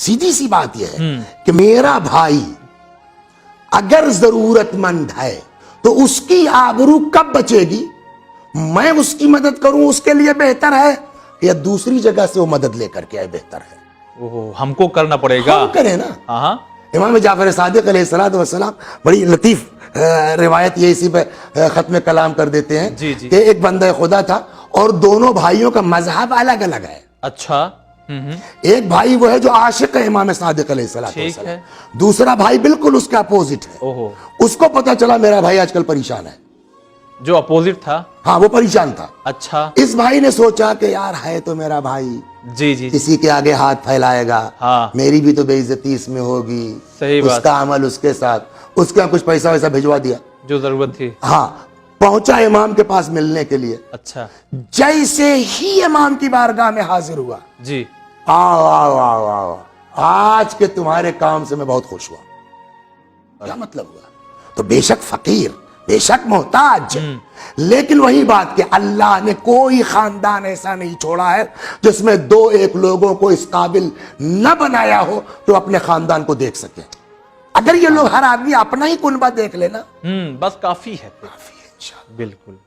سیدھی سی بات یہ ہے کہ میرا بھائی اگر ضرورت مند ہے تو اس کی آبرو کب بچے گی؟ میں اس کی مدد کروں اس کے لیے بہتر ہے یا دوسری جگہ سے وہ مدد لے کر کے آئے بہتر ہے؟ ہم کو کرنا پڑے گا. ہم کریں نا. ہاں امام جعفر صادق علیہ السلام بڑی لطیف روایت یہ اسی پہ ختم کلام کر دیتے ہیں کہ ایک بندہ خدا تھا اور دونوں بھائیوں کا مذہب الگ الگ ہے. اچھا. ایک بھائی وہ ہے جو عاشق ہے امام صادق علیہ السلام، دوسرا بھائی بالکل اس کا اپوزٹ ہے. اس کو پتا چلا میرا بھائی آج کل پریشان ہے. جو اپوزٹ تھا ہاں وہ پریشان تھا. اچھا. اس بھائی نے سوچا کہ یار ہے تو میرا بھائی، کسی کے آگے ہاتھ پھیلائے گا، میری بھی تو بے عزتی اس میں ہوگی، اس کا عمل اس کے ساتھ، اس کا کچھ پیسہ ویسا بھجوا دیا جو ضرورت تھی. ہاں پہنچا امام کے پاس ملنے کے لیے. اچھا. جیسے ہی امام کی بارگاہ میں حاضر ہوا، جی آؤ آؤ آؤ آؤ آج کے تمہارے کام سے میں بہت خوش ہوا. کیا مطلب ہوا؟ تو بے شک فقیر، بے شک محتاج، لیکن وہی بات کہ اللہ نے کوئی خاندان ایسا نہیں چھوڑا ہے جس میں دو ایک لوگوں کو اس قابل نہ بنایا ہو تو اپنے خاندان کو دیکھ سکے. اگر یہ لوگ ہر آدمی اپنا ہی کنبہ دیکھ لینا بس کافی ہے. انشاءاللہ. بالکل.